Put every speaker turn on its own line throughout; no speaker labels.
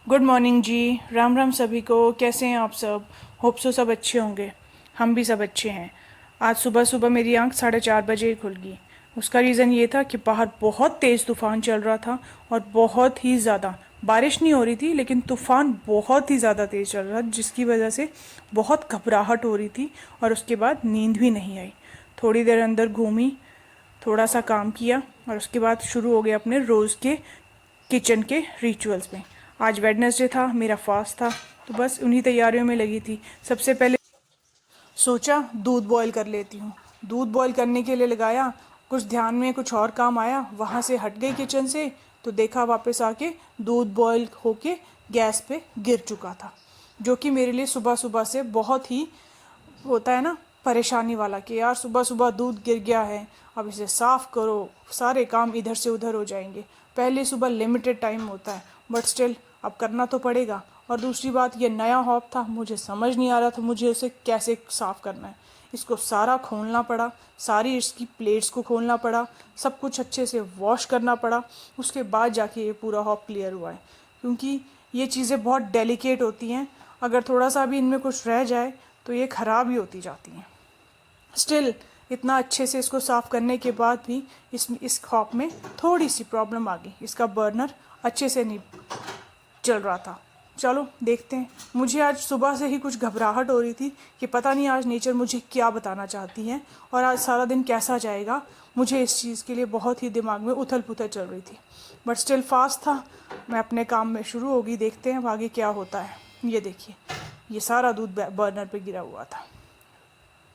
Good morning जी। राम राम सभी को। कैसे हैं आप सब? होप सो सब अच्छे होंगे। हम भी सब अच्छे हैं। आज सुबह सुबह मेरी आंख 4:30 बजे ही खुल गई। उसका रीज़न ये था कि बाहर बहुत तेज़ तूफ़ान चल रहा था और बहुत ही ज़्यादा बारिश नहीं हो रही थी, लेकिन तूफ़ान बहुत ही ज़्यादा तेज़ चल रहा था, जिसकी वजह से बहुत घबराहट हो रही थी और उसके बाद नींद भी नहीं आई। थोड़ी देर अंदर घूमी, थोड़ा सा काम किया और उसके बाद शुरू हो गए अपने रोज़ के किचन के रिचुअल्स में। आज वेडनेसडे था, मेरा फास्ट था, तो बस उन्हीं तैयारियों में लगी थी। सबसे पहले सोचा दूध बॉईल कर लेती हूँ। दूध बॉईल करने के लिए लगाया, कुछ ध्यान में कुछ और काम आया, वहाँ से हट गई किचन से, तो देखा वापस आके दूध बॉईल होके गैस पे गिर चुका था, जो कि मेरे लिए सुबह सुबह से बहुत ही होता है ना परेशानी वाला, कि यार सुबह सुबह दूध गिर गया है, अब इसे साफ़ करो, सारे काम इधर से उधर हो जाएंगे। पहले सुबह लिमिटेड टाइम होता है, बट स्टिल अब करना तो पड़ेगा। और दूसरी बात, ये नया हॉब था, मुझे समझ नहीं आ रहा था मुझे उसे कैसे साफ़ करना है। इसको सारा खोलना पड़ा, सारी इसकी प्लेट्स को खोलना पड़ा, सब कुछ अच्छे से वॉश करना पड़ा, उसके बाद जाके ये पूरा हॉब क्लियर हुआ है। क्योंकि ये चीज़ें बहुत डेलिकेट होती हैं, अगर थोड़ा सा भी इनमें कुछ रह जाए तो ये ख़राब ही होती जाती हैं। स्टिल इतना अच्छे से इसको साफ़ करने के बाद भी इस हॉब में थोड़ी सी प्रॉब्लम आ गई। इसका बर्नर अच्छे से नहीं चल रहा था। चलो देखते हैं। मुझे आज सुबह से ही कुछ घबराहट हो रही थी कि पता नहीं आज नेचर मुझे क्या बताना चाहती है और आज सारा दिन कैसा जाएगा। मुझे इस चीज़ के लिए बहुत ही दिमाग में उथल पुथल चल रही थी, बट स्टिल फास्ट था। मैं अपने काम में शुरू होगी, देखते हैं अब आगे क्या होता है। ये देखिए, ये सारा दूध बर्नर पे गिरा हुआ था।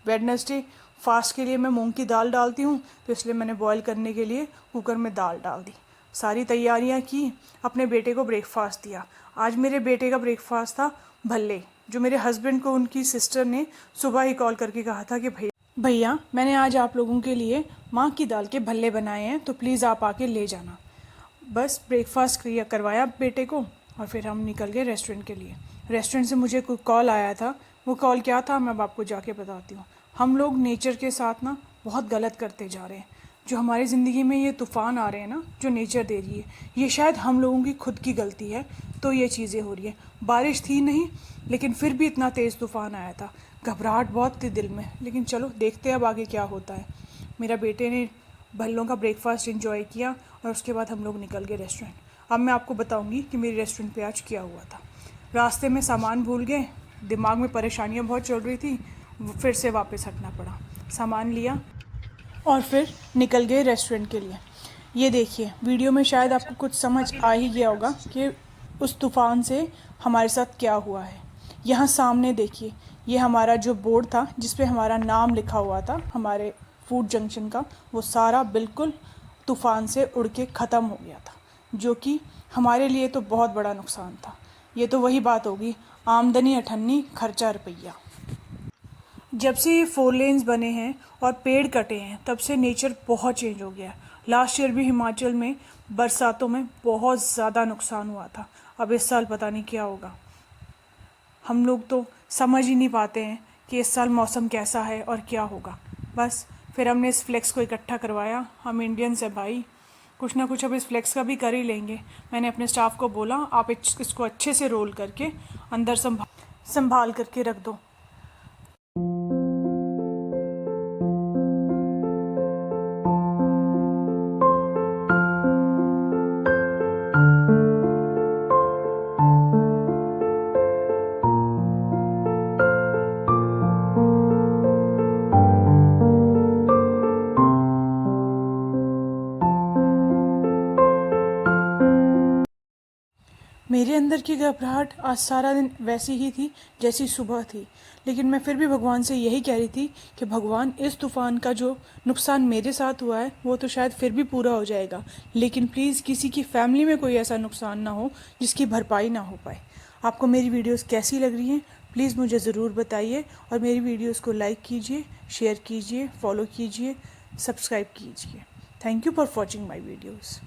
वेडनेसडे फास्ट के लिए मैं मूंग की दाल डालती हूँ, तो इसलिए मैंने बॉईल करने के लिए कुकर में दाल डाल दी, सारी तैयारियाँ की, अपने बेटे को ब्रेकफास्ट दिया। आज मेरे बेटे का ब्रेकफास्ट था भल्ले, जो मेरे हस्बैंड को उनकी सिस्टर ने सुबह ही कॉल करके कहा था कि भैया भैया मैंने आज आप लोगों के लिए माँ की दाल के भल्ले बनाए हैं, तो प्लीज़ आप आके ले जाना। बस ब्रेकफास्ट करवाया बेटे को और फिर हम निकल गए रेस्टोरेंट के लिए। रेस्टोरेंट से मुझे कोई कॉल आया था। वो कॉल क्या था मैं अब आपको जाके बताती हूँ। हम लोग नेचर के साथ ना बहुत गलत करते जा रहे हैं। जो हमारी ज़िंदगी में ये तूफ़ान आ रहे हैं ना, जो नेचर दे रही है, ये शायद हम लोगों की खुद की गलती है, तो ये चीज़ें हो रही है। बारिश थी नहीं, लेकिन फिर भी इतना तेज़ तूफ़ान आया था, घबराहट बहुत थी दिल में। लेकिन चलो देखते हैं अब आगे क्या होता है। मेरा बेटे ने भल्लों का ब्रेकफास्ट एंजॉय किया और उसके बाद हम लोग निकल गए रेस्टोरेंट। अब मैं आपको बताऊंगी कि मेरे रेस्टोरेंट पे आज क्या हुआ था। रास्ते में सामान भूल गए, दिमाग में परेशानियां बहुत चल रही थी, फिर से वापस हटना पड़ा। सामान लिया और फिर निकल गए रेस्टोरेंट के लिए। ये देखिए, वीडियो में शायद आपको कुछ समझ आ ही गया होगा कि उस तूफ़ान से हमारे साथ क्या हुआ है। यहाँ सामने देखिए, ये हमारा जो बोर्ड था जिस पे हमारा नाम लिखा हुआ था हमारे फूड जंक्शन का, वो सारा बिल्कुल तूफ़ान से उड़ के ख़त्म हो गया था, जो कि हमारे लिए तो बहुत बड़ा नुकसान था। ये तो वही बात होगी, आमदनी अठन्नी खर्चा रुपया। जब से ये 4 लेन्स बने हैं और पेड़ कटे हैं, तब से नेचर बहुत चेंज हो गया। लास्ट ईयर भी हिमाचल में बरसातों में बहुत ज़्यादा नुकसान हुआ था। अब इस साल पता नहीं क्या होगा। हम लोग तो समझ ही नहीं पाते हैं कि इस साल मौसम कैसा है और क्या होगा। बस फिर हमने इस फ्लेक्स को इकट्ठा करवाया। हम इंडियंस है भाई, कुछ ना कुछ अब इस फ्लेक्स का भी कर ही लेंगे। मैंने अपने स्टाफ को बोला, आप इसको अच्छे से रोल करके अंदर संभाल करके रख दो। मेरे अंदर की घबराहट आज सारा दिन वैसी ही थी जैसी सुबह थी, लेकिन मैं फिर भी भगवान से यही कह रही थी कि भगवान, इस तूफ़ान का जो नुकसान मेरे साथ हुआ है वो तो शायद फिर भी पूरा हो जाएगा, लेकिन प्लीज़ किसी की फैमिली में कोई ऐसा नुकसान ना हो जिसकी भरपाई ना हो पाए। आपको मेरी वीडियोस कैसी लग रही हैं प्लीज़ मुझे ज़रूर बताइए, और मेरी वीडियोज़ को लाइक कीजिए, शेयर कीजिए, फॉलो कीजिए, सब्सक्राइब कीजिए। Thank you for watching my videos.